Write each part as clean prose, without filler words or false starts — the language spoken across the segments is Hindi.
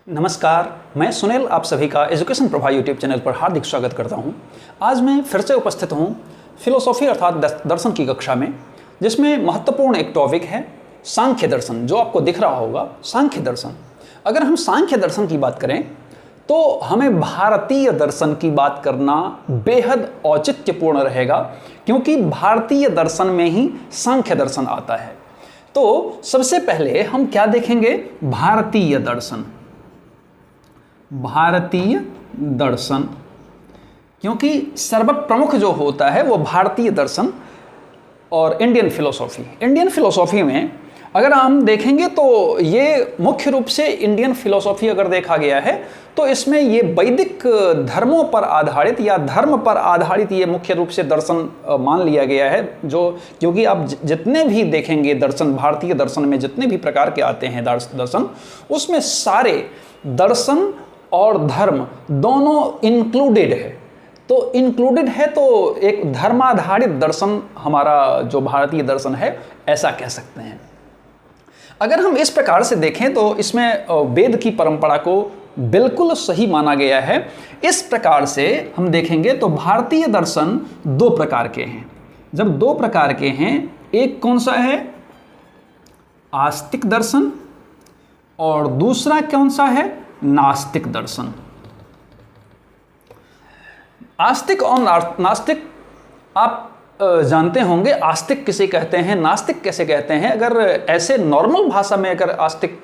नमस्कार, मैं सुनील आप सभी का एजुकेशन प्रभा यूट्यूब चैनल पर हार्दिक स्वागत करता हूं। आज मैं फिर से उपस्थित हूं फिलोसॉफी अर्थात दर्शन की कक्षा में, जिसमें महत्वपूर्ण एक टॉपिक है सांख्य दर्शन, जो आपको दिख रहा होगा सांख्य दर्शन। अगर हम सांख्य दर्शन की बात करें तो हमें भारतीय दर्शन की बात करना बेहद औचित्यपूर्ण रहेगा, क्योंकि भारतीय दर्शन में ही सांख्य दर्शन आता है। तो सबसे पहले हम क्या देखेंगे? भारतीय दर्शन। भारतीय दर्शन, क्योंकि सर्वप्रमुख जो होता है वो भारतीय दर्शन और इंडियन फिलोसॉफी में अगर हम देखेंगे तो ये मुख्य रूप से इंडियन फिलोसॉफी अगर देखा गया है तो इसमें ये वैदिक धर्मों पर आधारित या धर्म पर आधारित ये मुख्य रूप से दर्शन मान लिया गया है। जो क्योंकि आप जितने भी देखेंगे दर्शन, भारतीय दर्शन में जितने भी प्रकार के आते हैं दर्शन, उसमें सारे दर्शन और धर्म दोनों इंक्लूडेड है। तो इंक्लूडेड है तो एक धर्माधारित दर्शन हमारा जो भारतीय दर्शन है, ऐसा कह सकते हैं। अगर हम इस प्रकार से देखें तो इसमें वेद की परंपरा को बिल्कुल सही माना गया है। इस प्रकार से हम देखेंगे तो भारतीय दर्शन दो प्रकार के हैं। जब दो प्रकार के हैं, एक कौन सा है? आस्तिक दर्शन, और दूसरा कौन सा है? नास्तिक दर्शन। आस्तिक और नास्तिक आप जानते होंगे। आस्तिक किसे कहते हैं, नास्तिक कैसे कहते हैं? अगर ऐसे नॉर्मल भाषा में अगर आस्तिक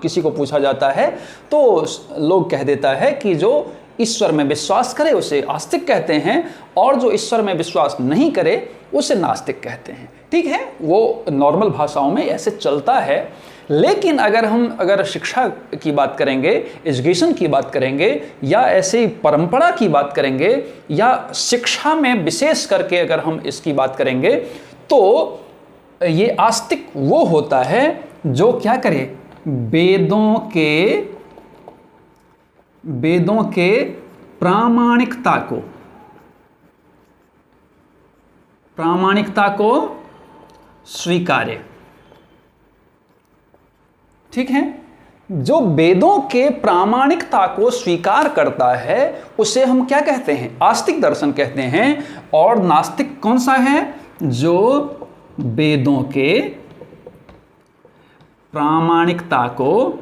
किसी को पूछा जाता है तो लोग कह देता है कि जो ईश्वर में विश्वास करे उसे आस्तिक कहते हैं, और जो ईश्वर में विश्वास नहीं करे उसे नास्तिक कहते हैं। ठीक है, वो नॉर्मल भाषाओं में ऐसे चलता है। लेकिन अगर शिक्षा की बात करेंगे, एजुकेशन की बात करेंगे, या ऐसे परंपरा की बात करेंगे, या शिक्षा में विशेष करके अगर हम इसकी बात करेंगे तो ये आस्तिक वो होता है जो क्या करे? वेदों के प्रामाणिकता को स्वीकारे। ठीक है, जो वेदों के प्रामाणिकता को स्वीकार करता है उसे हम क्या कहते हैं? आस्तिक दर्शन कहते हैं। और नास्तिक कौन सा है? जो वेदों के प्रामाणिकता को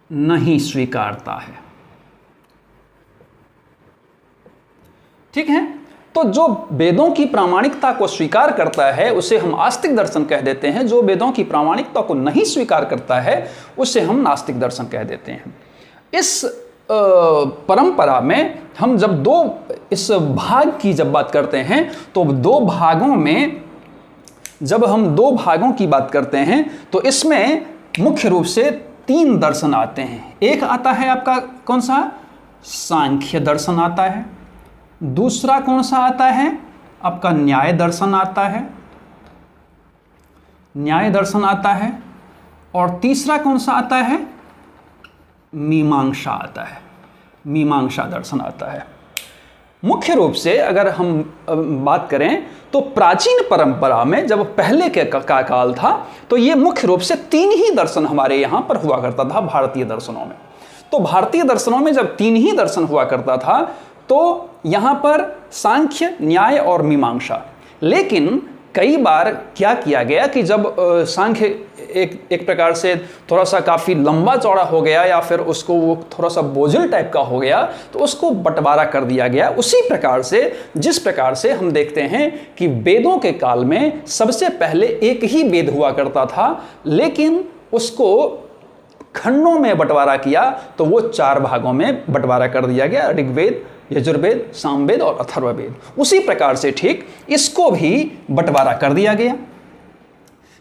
नहीं स्वीकारता है। ठीक है, तो जो वेदों की प्रामाणिकता को स्वीकार करता है उसे हम आस्तिक दर्शन कह देते हैं। जो वेदों की प्रामाणिकता को नहीं स्वीकार करता है उसे हम नास्तिक दर्शन कह देते हैं। इस परंपरा में हम जब इस भाग की जब बात करते हैं तो दो भागों में जब हम दो भागों की बात करते हैं तो इसमें मुख्य रूप से तीन दर्शन आते हैं। एक आता है आपका कौन सा? सांख्य दर्शन आता है। दूसरा कौन सा आता है? आपका न्याय दर्शन आता है। और तीसरा कौन सा आता है? मीमांसा दर्शन आता है। मुख्य रूप से अगर हम बात करें तो प्राचीन परंपरा में जब पहले का काल था तो ये मुख्य रूप से तीन ही दर्शन हमारे यहाँ पर हुआ करता था भारतीय दर्शनों में। तो भारतीय दर्शनों में जब तीन ही दर्शन हुआ करता था तो यहाँ पर सांख्य, न्याय और मीमांसा। लेकिन कई बार क्या किया गया कि जब सांख्य एक प्रकार से थोड़ा सा काफ़ी लंबा चौड़ा हो गया, या फिर उसको वो थोड़ा सा बोझिल टाइप का हो गया, तो उसको बंटवारा कर दिया गया। उसी प्रकार से जिस प्रकार से हम देखते हैं कि वेदों के काल में सबसे पहले एक ही वेद हुआ करता था, लेकिन उसको खंडों में बंटवारा किया तो वो चार भागों में बंटवारा कर दिया गया: ऋग्वेद, यजुर्वेद, सामवेद और अथर्ववेद। उसी प्रकार से ठीक इसको भी बंटवारा कर दिया गया।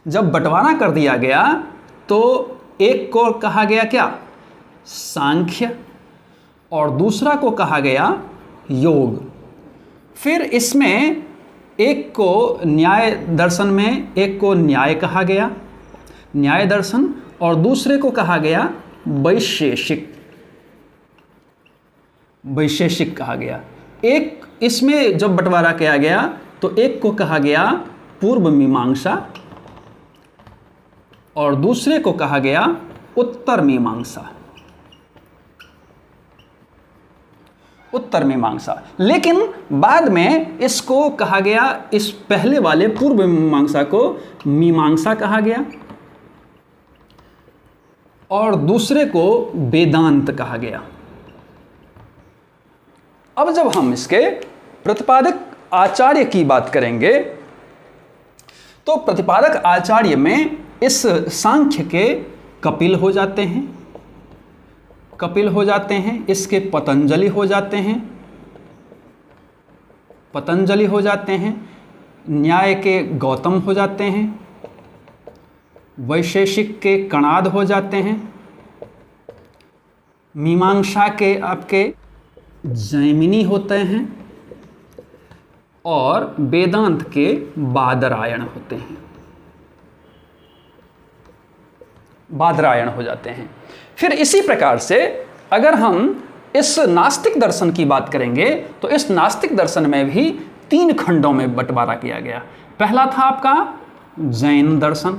जब बंटवारा कर दिया गया तो एक को कहा गया क्या? सांख्य, और दूसरा को कहा गया योग। फिर इसमें एक को न्याय दर्शन में एक को न्याय कहा गया, न्याय दर्शन, और दूसरे को कहा गया वैशेषिक कहा गया। एक इसमें जब बंटवारा किया गया तो एक को कहा गया पूर्व मीमांसा, और दूसरे को कहा गया उत्तर मीमांसा। उत्तर मीमांसा। लेकिन बाद में इसको कहा गया, इस पहले वाले पूर्व मीमांसा को मीमांसा कहा गया और दूसरे को वेदांत कहा गया। अब जब हम इसके प्रतिपादक आचार्य की बात करेंगे तो प्रतिपादक आचार्य में इस सांख्य के कपिल हो जाते हैं, कपिल हो जाते हैं, इसके पतंजलि हो जाते हैं, पतंजलि हो जाते हैं, न्याय के गौतम हो जाते हैं, वैशेषिक के कणाद हो जाते हैं, मीमांसा के आपके जैमिनी होते हैं और वेदांत के बादरायण होते हैं, बादरायण हो जाते हैं। फिर इसी प्रकार से अगर हम इस नास्तिक दर्शन की बात करेंगे तो इस नास्तिक दर्शन में भी 3 खंडों में बंटवारा किया गया। पहला था आपका जैन दर्शन,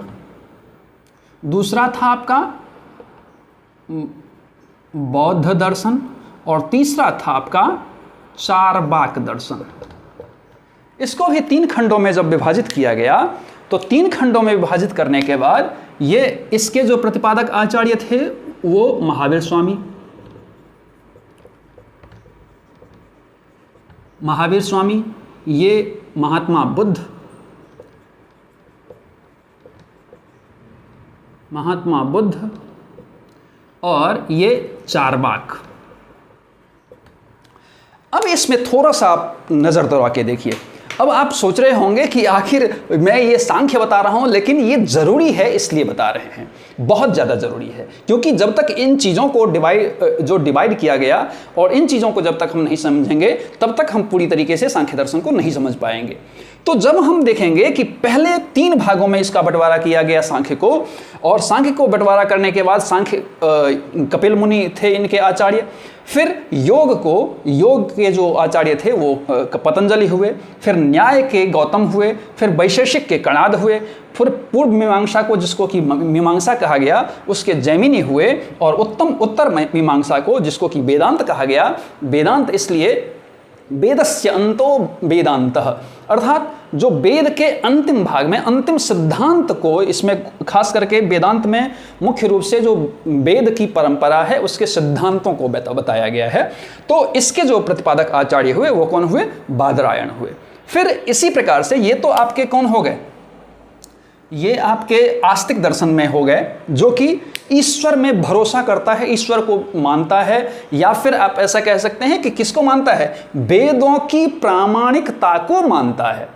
दूसरा था आपका बौद्ध दर्शन और तीसरा था आपका चारवाक दर्शन। इसको भी 3 खंडों में जब विभाजित किया गया तो 3 खंडों में विभाजित करने के बाद ये इसके जो प्रतिपादक आचार्य थे वो महावीर स्वामी, महावीर स्वामी, ये महात्मा बुद्ध, महात्मा बुद्ध और ये चारवाक। अब इसमें थोड़ा सा आप नजर दौड़ा के देखिए। अब आप सोच रहे होंगे कि आखिर मैं ये सांख्य बता रहा हूं, लेकिन ये जरूरी है इसलिए बता रहे हैं, बहुत ज़्यादा ज़रूरी है, क्योंकि जब तक इन चीज़ों को डिवाइड किया गया और इन चीज़ों को जब तक हम नहीं समझेंगे तब तक हम पूरी तरीके से सांख्य दर्शन को नहीं समझ पाएंगे। तो जब हम देखेंगे कि पहले 3 भागों में इसका बंटवारा किया गया सांख्य को, और सांख्य को बंटवारा करने के बाद सांख्य कपिल मुनि थे इनके आचार्य, फिर योग के जो आचार्य थे वो पतंजलि हुए, फिर न्याय के गौतम हुए, फिर वैशेषिक के कणाद हुए, फिर पूर्व मीमांसा को जिसको कि मीमांसा कहा गया उसके जैमिनी हुए, और उत्तर मीमांसा को जिसको कि वेदांत कहा गया। वेदांत इसलिए वेदस्य अंतो वेदांतः, अर्थात जो वेद के अंतिम भाग में अंतिम सिद्धांत को, इसमें खास करके वेदांत में मुख्य रूप से जो वेद की परंपरा है उसके सिद्धांतों को बताया गया है। तो इसके जो प्रतिपादक आचार्य हुए वो कौन हुए? बादरायण हुए। फिर इसी प्रकार से ये तो आपके कौन हो गए? ये आपके आस्तिक दर्शन में हो गए, जो कि ईश्वर में भरोसा करता है, ईश्वर को मानता है, या फिर आप ऐसा कह सकते हैं कि किसको मानता है? वेदों की प्रामाणिकता को मानता है,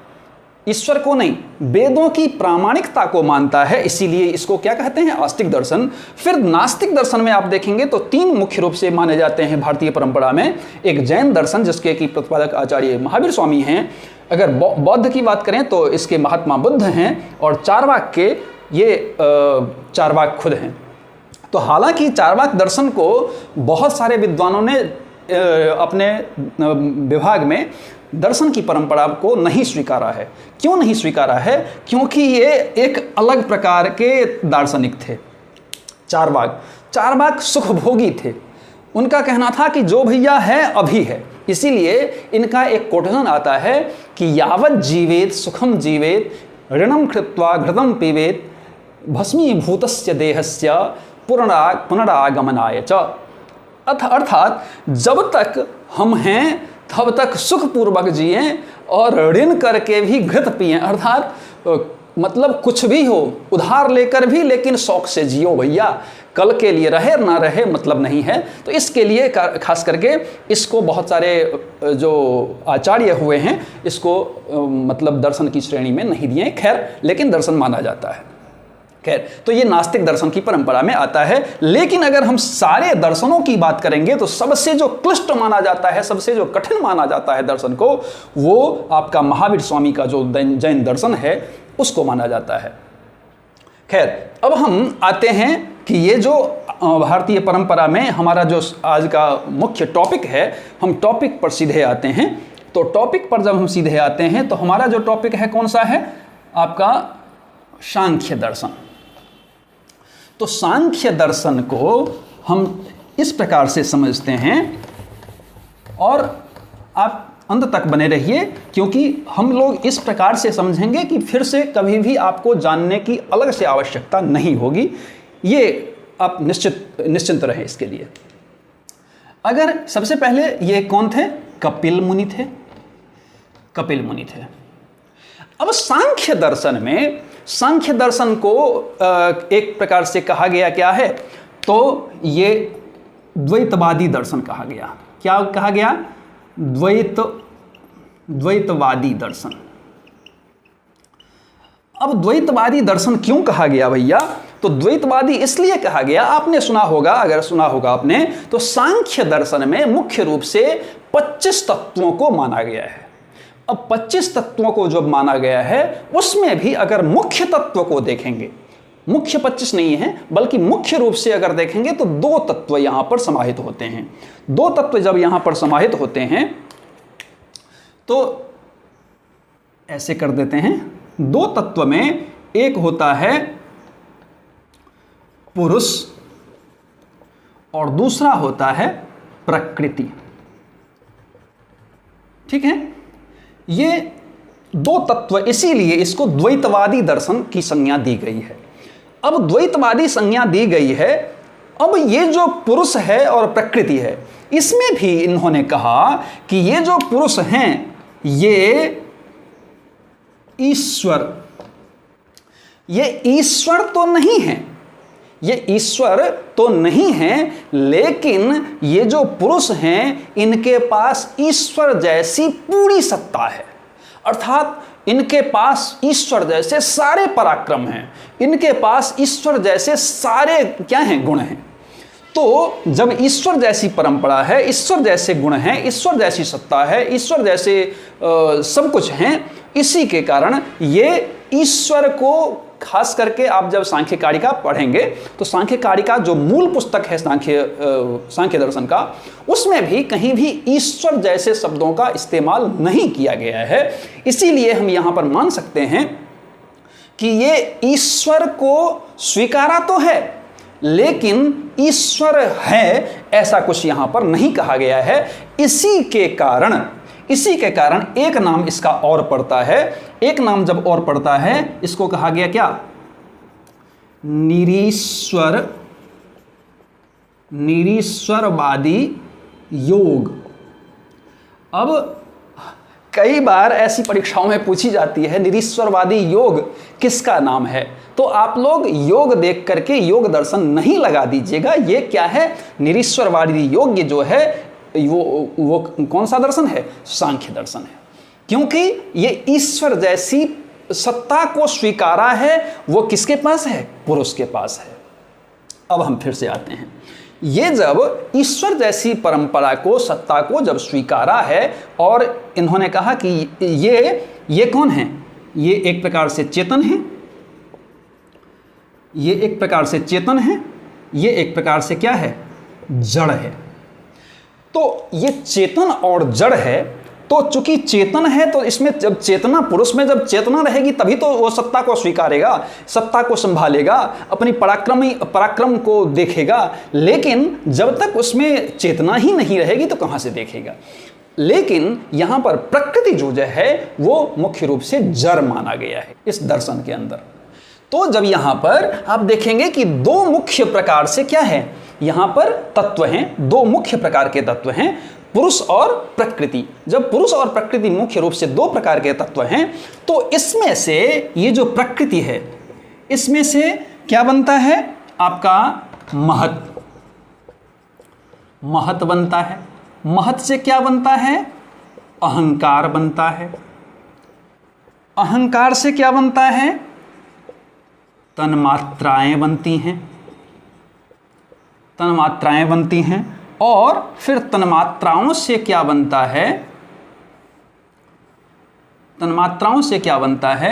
ईश्वर को नहीं, वेदों की प्रामाणिकता को मानता है, इसीलिए इसको क्या कहते हैं? आस्तिक दर्शन। फिर नास्तिक दर्शन में आप देखेंगे तो 3 मुख्य रूप से माने जाते हैं भारतीय परंपरा में। एक जैन दर्शन जिसके कि प्रतिपादक आचार्य महावीर स्वामी हैं, अगर बौद्ध की बात करें तो इसके महात्मा बुद्ध हैं, और चारवाक के ये चारवाक खुद हैं। तो हालांकि चारवाक दर्शन को बहुत सारे विद्वानों ने अपने विभाग में दर्शन की परंपरा को नहीं स्वीकारा है। क्यों नहीं स्वीकारा है? क्योंकि ये एक अलग प्रकार के दार्शनिक थे। चारवाक सुखभोगी थे। उनका कहना था कि जो भैया है अभी है, इसीलिए इनका एक कोटन आता है कि यावत जीवेत सुखम जीवेत ऋणम कृत्वा घृतम पीवेत भस्मीभूतस्य देहस्य पुनरागमनाय च। अर्थात जब तक हम हैं तब तक सुखपूर्वक जिएं और ऋण करके भी घृत पिएं, अर्थात मतलब कुछ भी हो उधार लेकर भी, लेकिन शौक से जियो भैया, कल के लिए रहे ना रहे मतलब नहीं है। तो इसके लिए खास करके इसको बहुत सारे जो आचार्य हुए हैं इसको मतलब दर्शन की श्रेणी में नहीं दिए, खैर लेकिन दर्शन माना जाता है। खैर, तो ये नास्तिक दर्शन की परंपरा में आता है। लेकिन अगर हम सारे दर्शनों की बात करेंगे तो सबसे जो क्लिष्ट माना जाता है, सबसे जो कठिन माना जाता है दर्शन को, वो आपका महावीर स्वामी का जो जैन दर्शन है उसको माना जाता है। खैर, अब हम आते हैं कि ये जो भारतीय परंपरा में हमारा जो आज का मुख्य टॉपिक है, हम टॉपिक पर सीधे आते हैं। तो टॉपिक पर जब हम सीधे आते हैं तो हमारा जो टॉपिक है कौन सा है? आपका सांख्य दर्शन। तो सांख्य दर्शन को हम इस प्रकार से समझते हैं, और आप अंत तक बने रहिए, क्योंकि हम लोग इस प्रकार से समझेंगे कि फिर से कभी भी आपको जानने की अलग से आवश्यकता नहीं होगी। ये आप निश्चिंत रहें इसके लिए। अगर सबसे पहले ये कौन थे? कपिल मुनि थे। कपिल मुनि थे। अब सांख्य दर्शन में, सांख्य दर्शन को एक प्रकार से कहा गया क्या है? तो ये द्वैतवादी दर्शन कहा गया। क्या कहा गया? द्वैतवादी दर्शन। अब द्वैतवादी दर्शन क्यों कहा गया भैया? तो द्वैतवादी इसलिए कहा गया, आपने सुना होगा, अगर सुना होगा आपने, तो सांख्य दर्शन में मुख्य रूप से 25 तत्वों को माना गया है। अब 25 तत्वों को जब माना गया है, उसमें भी अगर मुख्य तत्व को देखेंगे, मुख्य 25 नहीं है, बल्कि मुख्य रूप से अगर देखेंगे तो 2 तत्व यहां पर समाहित होते हैं। 2 तत्व जब यहां पर समाहित होते हैं तो ऐसे कर देते हैं। 2 तत्व में एक होता है पुरुष और दूसरा होता है प्रकृति। ठीक है, ये 2 तत्व, इसीलिए इसको द्वैतवादी दर्शन की संज्ञा दी गई है। अब द्वैतवादी संज्ञा दी गई है। अब ये जो पुरुष है और प्रकृति है, इसमें भी इन्होंने कहा कि ये जो पुरुष हैं ये ईश्वर, ये ईश्वर तो नहीं है, ये ईश्वर तो नहीं है, लेकिन ये जो पुरुष हैं इनके पास ईश्वर जैसी पूरी सत्ता है। अर्थात इनके पास ईश्वर जैसे सारे पराक्रम हैं, इनके पास ईश्वर जैसे सारे क्या हैं? गुण हैं। तो जब ईश्वर जैसी परंपरा है, ईश्वर जैसे गुण हैं, ईश्वर जैसी सत्ता है, ईश्वर जैसे सब कुछ हैं, इसी के कारण ये ईश्वर को, खास करके आप जब सांख्य कारिका पढ़ेंगे तो सांख्य कारिका जो मूल पुस्तक है सांख्य दर्शन का, उसमें भी कहीं भी ईश्वर जैसे शब्दों का इस्तेमाल नहीं किया गया है। इसीलिए हम यहां पर मान सकते हैं कि ये ईश्वर को स्वीकारा तो है, लेकिन ईश्वर है ऐसा कुछ यहां पर नहीं कहा गया है। इसी के कारण एक नाम इसका और पड़ता है। एक नाम जब और पड़ता है, इसको कहा गया क्या? निरीश्वरवादी योग। अब कई बार ऐसी परीक्षाओं में पूछी जाती है, निरीश्वरवादी योग किसका नाम है? तो आप लोग योग देख करके योग दर्शन नहीं लगा दीजिएगा। ये क्या है? निरीश्वरवादी योग जो है वो कौन सा दर्शन है? सांख्य दर्शन है। क्योंकि ये ईश्वर जैसी सत्ता को स्वीकारा है, वो किसके पास है? पुरुष के पास है। अब हम फिर से आते हैं। ये जब ईश्वर जैसी परंपरा को, सत्ता को जब स्वीकारा है, और इन्होंने कहा कि ये कौन है? ये एक प्रकार से चेतन है, ये एक प्रकार से चेतन है, ये एक प्रकार से क्या है? जड़ है। तो ये चेतन और जड़ है, तो चूंकि चेतन है तो इसमें जब चेतना, पुरुष में जब चेतना रहेगी तभी तो वो सत्ता को स्वीकारेगा, सत्ता को संभालेगा, अपनी पराक्रम को देखेगा। लेकिन जब तक उसमें चेतना ही नहीं रहेगी तो कहां से देखेगा? लेकिन यहां पर प्रकृति जो है वो मुख्य रूप से जड़ माना गया है इस दर्शन के अंदर। तो जब यहां पर आप देखेंगे कि 2 मुख्य प्रकार से क्या है, यहां पर तत्व हैं, 2 मुख्य प्रकार के तत्व हैं, पुरुष और प्रकृति। जब पुरुष और प्रकृति मुख्य रूप से 2 प्रकार के तत्व हैं, तो इसमें से ये जो प्रकृति है, इसमें से क्या बनता है? आपका महत बनता है। महत से क्या बनता है? अहंकार बनता है। अहंकार से क्या बनता है? तन्मात्राएं बनती हैं। तन्मात्राएं बनती हैं, और फिर तन्मात्राओं से क्या बनता है? तन्मात्राओं से क्या बनता है?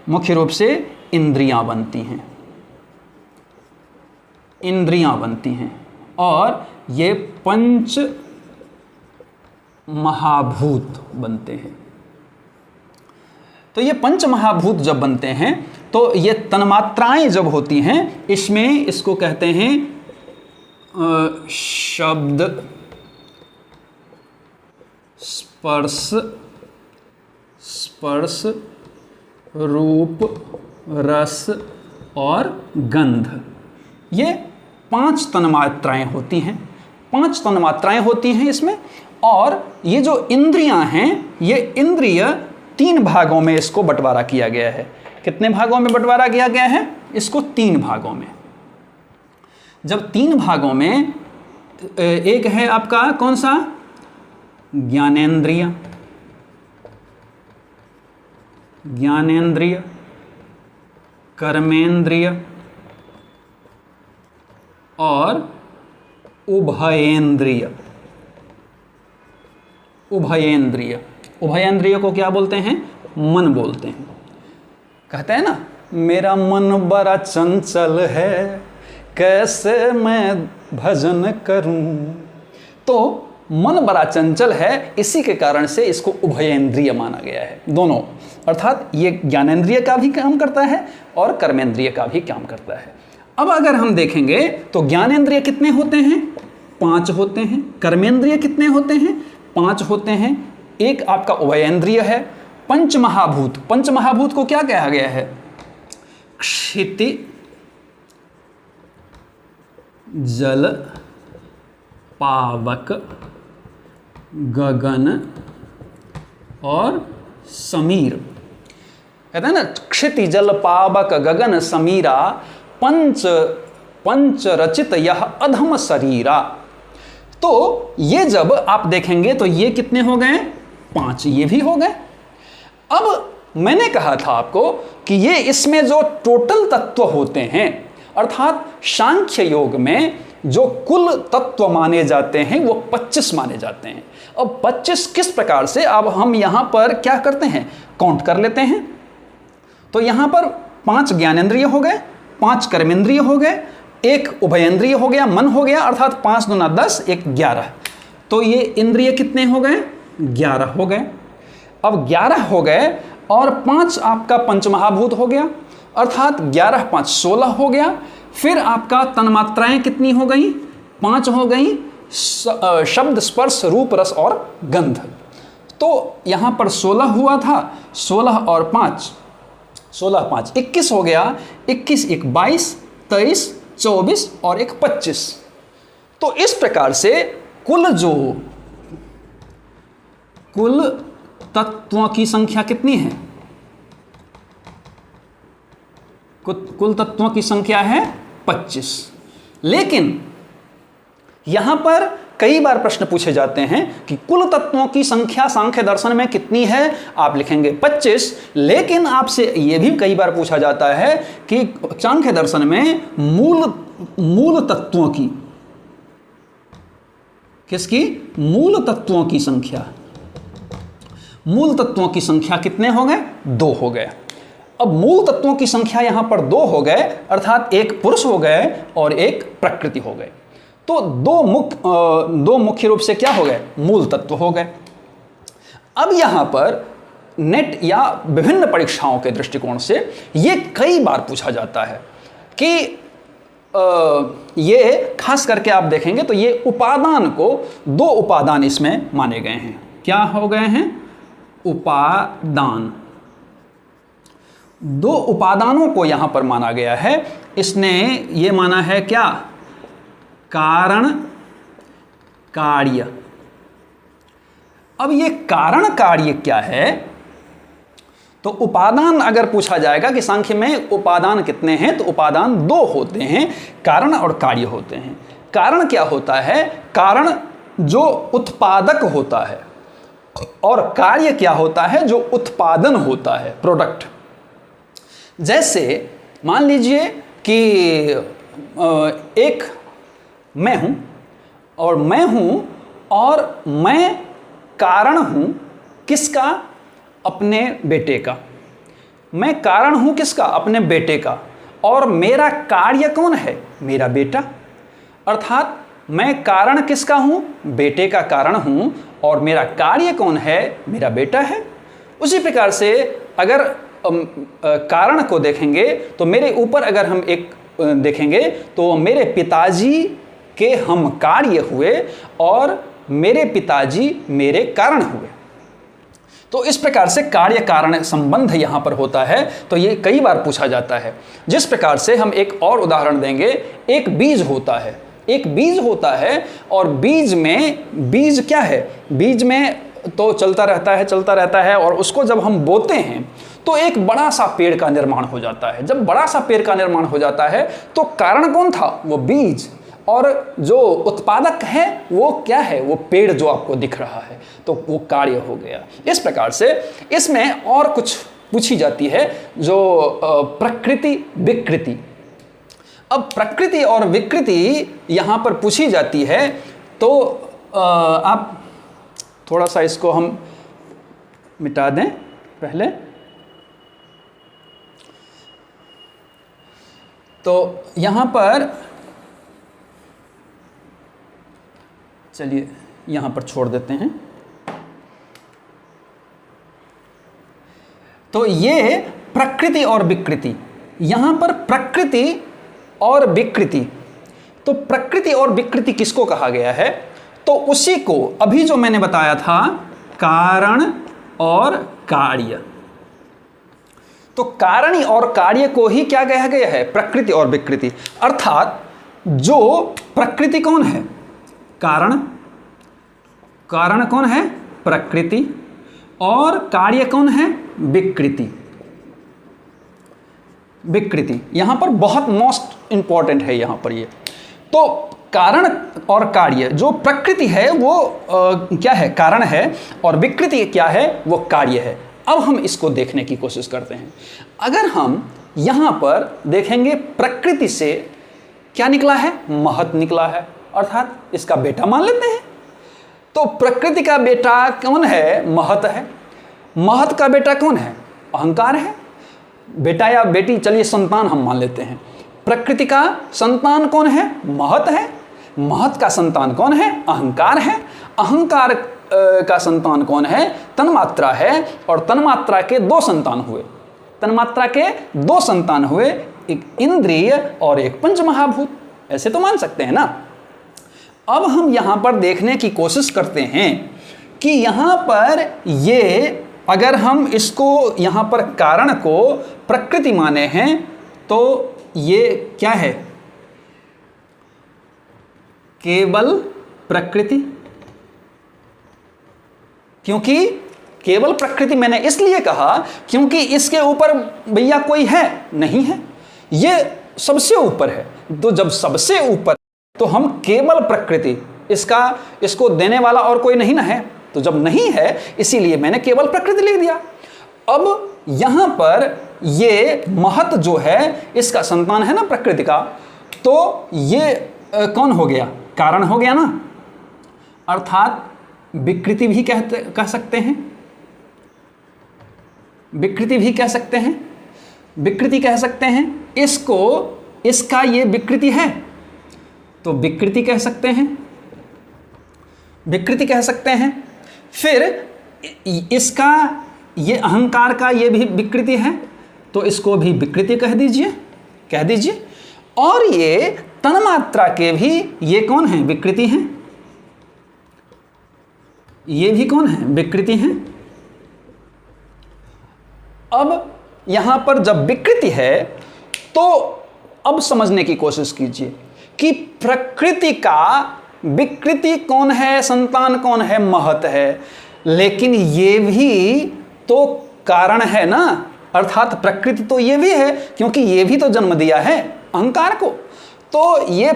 मुख्य रूप से इंद्रियां बनती हैं। इंद्रियां बनती हैं, और ये 5 महाभूत बनते हैं। तो ये पंचमहाभूत जब बनते हैं तो ये तन्मात्राएं जब होती हैं, इसमें इसको कहते हैं शब्द, स्पर्श, रूप, रस और गंध। ये 5 तन्मात्राएं होती हैं, 5 तन्मात्राएं होती हैं इसमें। और ये जो इंद्रियां हैं, ये इंद्रिय 3 भागों में इसको बंटवारा किया गया है। कितने भागों में बंटवारा किया गया है? इसको 3 भागों में। जब 3 भागों में, एक है आपका कौन सा? ज्ञानेंद्रिय, कर्मेंद्रिय और उभयेंद्रिय। उभयेंद्रिय को क्या बोलते हैं? मन बोलते हैं। कहते हैं ना, मेरा मन बड़ा चंचल है, कैसे मैं भजन करूं। तो मन बड़ा चंचल है, इसी के कारण से इसको उभयेंद्रिय माना गया है। दोनों, अर्थात ये ज्ञानेंद्रिय का भी काम करता है और कर्मेंद्रिय का भी काम करता है। अब अगर हम देखेंगे तो ज्ञानेंद्रिय कितने होते हैं? 5 होते हैं। कर्मेंद्रिय कितने होते हैं? 5 होते हैं। एक आपका उभयेंद्रिय है। पंचमहाभूत को क्या कहा गया है? क्षिति, जल, पावक, गगन और समीर। कहते हैं ना, क्षिति, जल, पावक, गगन, समीरा, पंच रचित यह अधम शरीरा। तो ये जब आप देखेंगे तो ये कितने हो गए? 5। ये भी हो गए। अब मैंने कहा था आपको कि ये इसमें जो टोटल तत्व होते हैं, अर्थात सांख्य योग में जो कुल तत्व माने जाते हैं वो 25 माने जाते हैं। अब 25 किस प्रकार से, अब हम यहां पर क्या करते हैं? काउंट कर लेते हैं। तो यहां पर 5 ज्ञानेंद्रिय हो गए, 5 कर्मेंद्रिय हो गए, 1 उभयेंद्रिय हो गया, मन हो गया, अर्थात 5 दूना 10, 1 11। तो ये इंद्रिय कितने हो गए? 11 हो गए। अब 11 हो गए और 5 आपका पंचमहाभूत हो गया, अर्थात 11 5 16 हो गया। फिर आपका तन्मात्राएं कितनी हो गई? 5 हो गई। शब्द, स्पर्श, रूप, रस और गंध। तो यहां पर 16 हुआ था, 16 और 5, 16 5 21 हो गया। 21 1 22, 23 24 और 1 25। तो इस प्रकार से कुल तत्वों की संख्या कितनी है? कुल तत्वों की संख्या है 25। लेकिन यहां पर कई बार प्रश्न पूछे जाते हैं कि कुल तत्वों की संख्या सांख्य दर्शन में कितनी है? आप लिखेंगे 25। लेकिन आपसे यह भी कई बार पूछा जाता है कि सांख्य दर्शन में मूल तत्वों की, किसकी? मूल तत्वों की संख्या। मूल तत्वों की संख्या कितने हो गए? 2 हो गए। अब मूल तत्वों की संख्या यहां पर 2 हो गए, अर्थात 1 पुरुष हो गए और 1 प्रकृति हो गए। तो दो मुख्य रूप से क्या हो गए? मूल तत्व हो गए। अब यहां पर नेट या विभिन्न परीक्षाओं के दृष्टिकोण से यह कई बार पूछा जाता है कि ये खास करके आप देखेंगे तो ये उपादान को, 2 उपादान इसमें माने गए हैं। क्या हो गए हैं? उपादान। 2 उपादानों को यहां पर माना गया है। इसने ये माना है क्या? कारण कार्य। अब ये कारण कार्य क्या है? तो उपादान अगर पूछा जाएगा कि सांख्य में उपादान कितने हैं, तो उपादान 2 होते हैं, कारण और कार्य होते हैं। कारण क्या होता है? कारण जो उत्पादक होता है, और कार्य क्या होता है? जो उत्पादन होता है, प्रोडक्ट। जैसे मान लीजिए कि एक मैं हूं और मैं कारण हूं किसका? अपने बेटे का। मैं कारण हूं किसका? अपने बेटे का। और मेरा कार्य कौन है? मेरा बेटा। अर्थात मैं कारण किसका हूं? बेटे का कारण हूं। और मेरा कार्य कौन है? मेरा बेटा है। उसी प्रकार से अगर कारण को देखेंगे तो मेरे ऊपर अगर हम एक देखेंगे तो मेरे पिताजी के हम कार्य हुए और मेरे पिताजी मेरे कारण हुए। तो इस प्रकार से कार्य कारण संबंध यहां पर होता है। तो ये कई बार पूछा जाता है। जिस प्रकार से हम एक और उदाहरण देंगे, एक बीज होता है, एक बीज होता है और बीज में, बीज क्या है, बीज में तो चलता रहता है और उसको जब हम बोते हैं तो एक बड़ा सा पेड़ का निर्माण हो जाता है। जब बड़ा सा पेड़ का निर्माण हो जाता है तो कारण कौन था, वो बीज, और जो उत्पादक है वो क्या है, वो पेड़ जो आपको दिख रहा है, तो वो कार्य हो गया। इस प्रकार से इसमें और कुछ पूछी जाती है जो प्रकृति विकृति। अब प्रकृति और विकृति यहां पर पूछी जाती है तो आप थोड़ा सा इसको हम मिटा दें पहले। तो यहां पर चलिए यहां पर छोड़ देते हैं। तो ये प्रकृति और विकृति, यहां पर प्रकृति और विकृति, तो प्रकृति और विकृति किसको कहा गया है, तो उसी को अभी जो मैंने बताया था कारण और कार्य, तो कारण और कार्य को ही क्या कहा गया है, प्रकृति और विकृति। अर्थात जो प्रकृति कौन है, कारण, कारण कौन है, प्रकृति, और कार्य कौन है, विकृति। विकृति यहां पर बहुत मोस्ट इंपॉर्टेंट है यहां पर ये। तो कारण और कार्य, जो प्रकृति है वो क्या है, कारण है, और विकृति क्या है, वो कार्य है। अब हम इसको देखने की कोशिश करते हैं। अगर हम यहां पर देखेंगे प्रकृति से क्या निकला है, महत निकला है, अर्थात इसका बेटा मान लेते हैं। तो प्रकृति का बेटा कौन है, महत है। महत का बेटा कौन है, अहंकार है। बेटा या बेटी, चलिए संतान हम मान लेते हैं। प्रकृति का संतान कौन है, महत है। महत का संतान कौन है, अहंकार है। अहंकार का संतान कौन है, तन्मात्रा है। और तन्मात्रा के दो संतान हुए, तन्मात्रा के दो संतान हुए, एक इंद्रिय और एक पंचमहाभूत। ऐसे तो मान सकते हैं ना। अब हम यहां पर देखने की कोशिश करते हैं कि यहां पर ये, अगर हम इसको यहां पर कारण को प्रकृति माने हैं तो ये क्या है, केवल प्रकृति। क्योंकि केवल प्रकृति मैंने इसलिए कहा क्योंकि इसके ऊपर भैया कोई है नहीं है, ये सबसे ऊपर है। तो जब सबसे ऊपर तो हम केवल प्रकृति, इसको देने वाला और कोई नहीं ना है। तो जब नहीं है इसीलिए मैंने केवल प्रकृति लिख दिया। अब यहां पर ये महत जो है इसका संतान है ना प्रकृति का, तो ये कौन हो गया, कारण हो गया ना। अर्थात विकृति भी कह सकते हैं, विकृति भी कह सकते हैं, विकृति कह सकते हैं इसको। इसका ये विकृति है तो विकृति कह सकते हैं, विकृति कह सकते हैं। फिर इसका ये अहंकार का ये भी विकृति है तो इसको भी विकृति कह दीजिए। और ये तन्मात्रा के भी ये कौन है, विकृति हैं। ये भी कौन है, विकृति हैं। अब यहां पर जब विकृति है तो अब समझने की कोशिश कीजिए कि प्रकृति का विकृति कौन है, संतान कौन है, महत है। लेकिन ये भी तो कारण है ना, अर्थात प्रकृति तो ये भी है क्योंकि ये भी तो जन्म दिया है अहंकार को। तो ये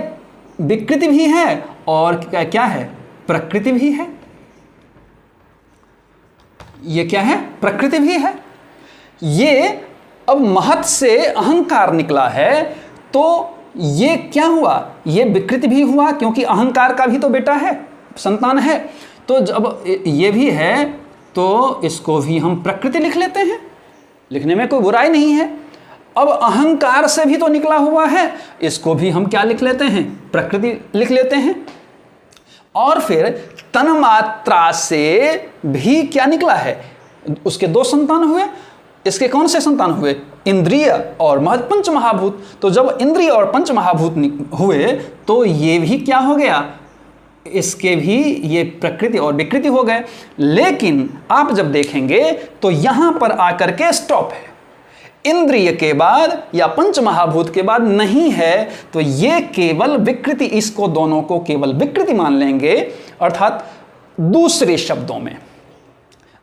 विकृति भी है और क्या है, प्रकृति भी है। ये क्या है, प्रकृति भी है। ये अब महत से अहंकार निकला है तो ये क्या हुआ, ये विकृति भी हुआ क्योंकि अहंकार का भी तो बेटा है, संतान है। तो जब ये भी है तो इसको भी हम प्रकृति लिख लेते हैं, लिखने में कोई बुराई नहीं है। अब अहंकार से भी तो निकला हुआ है, इसको भी हम क्या लिख लेते हैं, प्रकृति लिख लेते हैं। और फिर तन्मात्रा से भी क्या निकला है, उसके 2 संतान हुए। इसके कौन से संतान हुए? इंद्रिय और पंच महाभूत। तो जब इंद्रिय और पंच महाभूत हुए तो ये भी क्या हो गया? इसके भी ये प्रकृति और विकृति हो गए। लेकिन आप जब देखेंगे तो यहां पर आकर के स्टॉप है, इंद्रिय के बाद या पंच महाभूत के बाद नहीं है, तो ये केवल विकृति, इसको दोनों को केवल विकृति मान लेंगे। अर्थात दूसरे शब्दों में,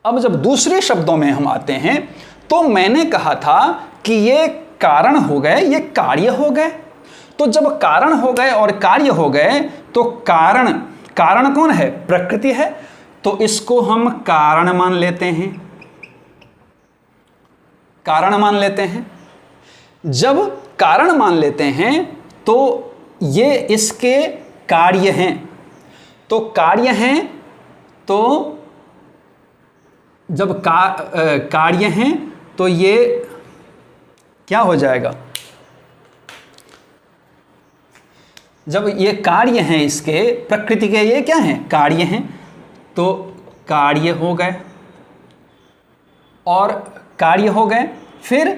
अब जब दूसरे शब्दों में हम आते हैं तो मैंने कहा था कि ये कारण हो गए, ये कार्य हो गए। तो जब कारण हो गए और कार्य हो गए तो कारण कौन है? प्रकृति है। तो इसको हम कारण मान लेते हैं, कारण मान लेते हैं। जब कारण मान लेते हैं तो ये इसके कार्य हैं। तो कार्य हैं, तो जब कार्य हैं तो ये क्या हो जाएगा? जब ये कार्य हैं, इसके प्रकृति के ये क्या हैं? कार्य हैं। तो कार्य हो गए और कार्य हो गए। फिर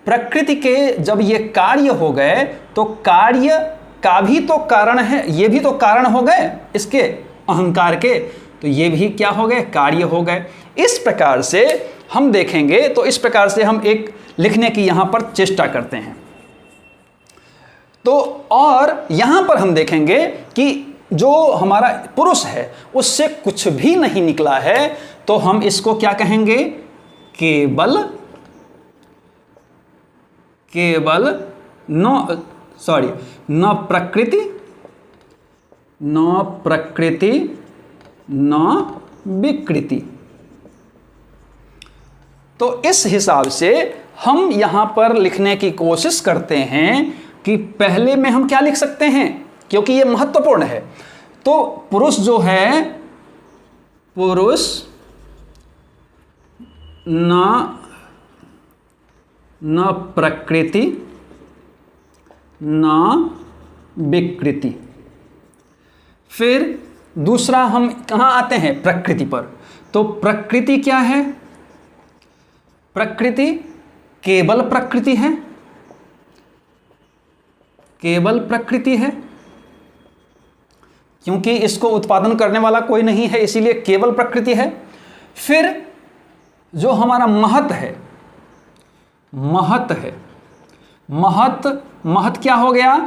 प्रकृति के जब ये कार्य हो गए तो कार्य का भी तो कारण है, ये भी तो कारण हो गए इसके अहंकार के, तो ये भी क्या हो गए? कार्य हो गए। इस प्रकार से हम देखेंगे तो इस प्रकार से हम एक लिखने की यहां पर चेष्टा करते हैं। तो और यहां पर हम देखेंगे कि जो हमारा पुरुष है उससे कुछ भी नहीं निकला है, तो हम इसको क्या कहेंगे? केवल न प्रकृति न विकृति। तो इस हिसाब से हम यहां पर लिखने की कोशिश करते हैं कि पहले में हम क्या लिख सकते हैं, क्योंकि यह महत्वपूर्ण है। तो पुरुष जो है, पुरुष न प्रकृति न विकृति। फिर दूसरा हम कहां आते हैं? प्रकृति पर। तो प्रकृति क्या है? प्रकृति केवल प्रकृति है, केवल प्रकृति है, क्योंकि इसको उत्पादन करने वाला कोई नहीं है, इसीलिए केवल प्रकृति है। फिर जो हमारा महत है, महत क्या हो गया?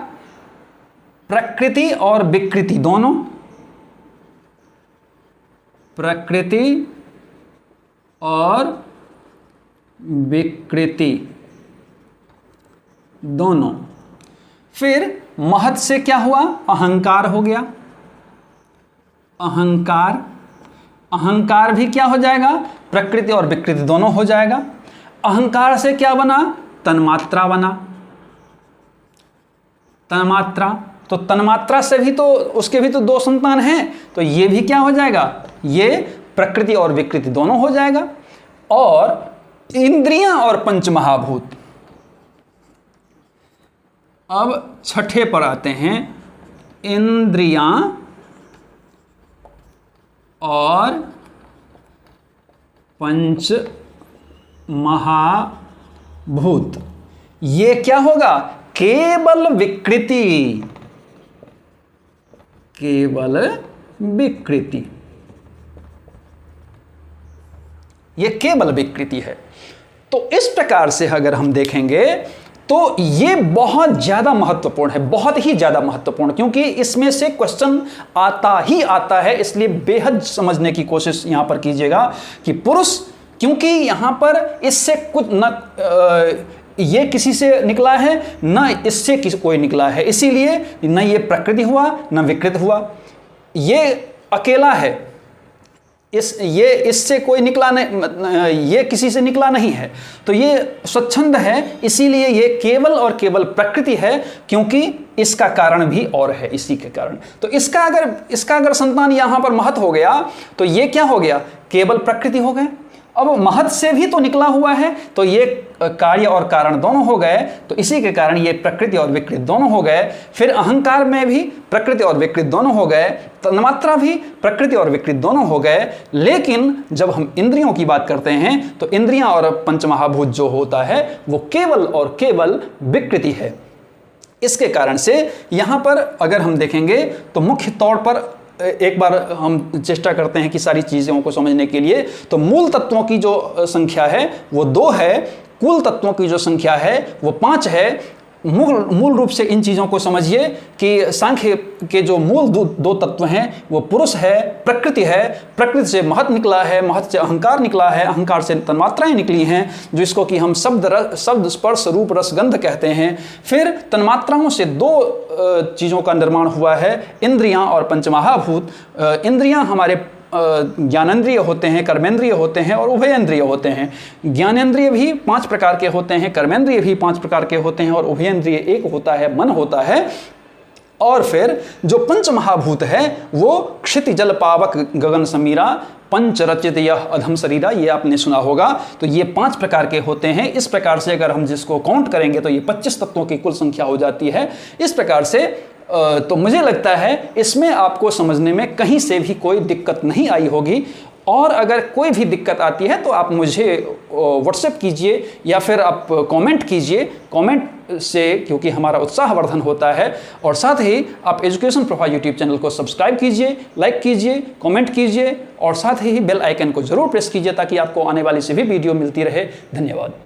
प्रकृति और विकृति दोनों, प्रकृति और विकृति दोनों। फिर महत से क्या हुआ? अहंकार हो गया। अहंकार भी क्या हो जाएगा? प्रकृति और विकृति दोनों हो जाएगा। अहंकार से क्या बना? तन्मात्रा बना। तन्मात्रा, तो तन्मात्रा से भी तो उसके भी तो 2 संतान हैं, तो ये भी क्या हो जाएगा? ये प्रकृति और विकृति दोनों हो जाएगा। और इंद्रियां और पंचमहाभूत। अब छठे पर आते हैं, इंद्रियां और पंच महाभूत। ये क्या होगा? केवल विकृति, केवल विकृति। ये केवल विकृति है। तो इस प्रकार से अगर हम देखेंगे तो ये बहुत ज़्यादा महत्वपूर्ण है, बहुत ही ज़्यादा महत्वपूर्ण, क्योंकि इसमें से क्वेश्चन आता ही आता है। इसलिए बेहद समझने की कोशिश यहाँ पर कीजिएगा कि पुरुष, क्योंकि यहाँ पर इससे कुछ न ये किसी से निकला है न इससे किसी कोई निकला है, इसीलिए न ये प्रकृति हुआ न विकृत हुआ, ये अकेला है। ये इससे कोई निकला नहीं, ये किसी से निकला नहीं है, तो ये स्वच्छंद है, इसीलिए ये केवल और केवल प्रकृति है, क्योंकि इसका कारण भी और है इसी के कारण। तो इसका अगर संतान यहां पर महत हो गया तो ये क्या हो गया? केवल प्रकृति हो गए। अब महत् से भी तो निकला हुआ है, तो ये कार्य और कारण दोनों हो गए, तो इसी के कारण ये प्रकृति और विकृत दोनों हो गए। फिर अहंकार में भी प्रकृति और विकृत दोनों हो गए, तन्मात्रा भी प्रकृति और विकृत दोनों हो गए। लेकिन जब हम इंद्रियों की बात करते हैं तो इंद्रियां और पंचमहाभूत जो होता है वो केवल और केवल विकृति है। इसके कारण से यहां पर अगर हम देखेंगे तो मुख्य तौर पर एक बार हम चेष्टा करते हैं कि सारी चीज़ों को समझने के लिए, तो मूल तत्वों की जो संख्या है वो 2 है, कुल तत्वों की जो संख्या है वो 5 है। मूल रूप से इन चीज़ों को समझिए कि सांख्य के जो मूल 2 तत्व हैं वो पुरुष है, प्रकृति है, प्रकृति से महत् निकला है, महत् से अहंकार निकला है, अहंकार से तन्मात्राएं निकली हैं जिसको कि हम शब्द स्पर्श रूप रस गंध कहते हैं। फिर तन्मात्राओं से 2 चीज़ों का निर्माण हुआ है, इंद्रियां और पंचमहाभूत। इंद्रियां हमारे ज्ञानेंद्रिय होते हैं, कर्मेंद्रिय होते हैं और उभयेंद्रिय होते हैं। ज्ञानेंद्रिय भी 5 प्रकार के होते हैं, कर्मेंद्रिय भी 5 प्रकार के होते हैं और उभयेंद्रिय एक होता है, मन होता है। और फिर जो पंच महाभूत है वो क्षिति जल पावक गगन समीरा पंच रचित यह अधम शरीरा, ये आपने सुना होगा। तो ये 5 प्रकार के होते हैं। इस प्रकार से अगर हम जिसको काउंट करेंगे तो ये 25 तत्वों की कुल संख्या हो जाती है। इस प्रकार से तो मुझे लगता है इसमें आपको समझने में कहीं से भी कोई दिक्कत नहीं आई होगी। और अगर कोई भी दिक्कत आती है तो आप मुझे व्हाट्सएप कीजिए या फिर आप कमेंट कीजिए। कमेंट से क्योंकि हमारा उत्साहवर्धन होता है। और साथ ही आप एजुकेशन प्रोफाइल यूट्यूब चैनल को सब्सक्राइब कीजिए, लाइक कीजिए, कमेंट कीजिए और साथ ही बेल आइकन को जरूर प्रेस कीजिए ताकि आपको आने वाली सभी वीडियो मिलती रहे। धन्यवाद।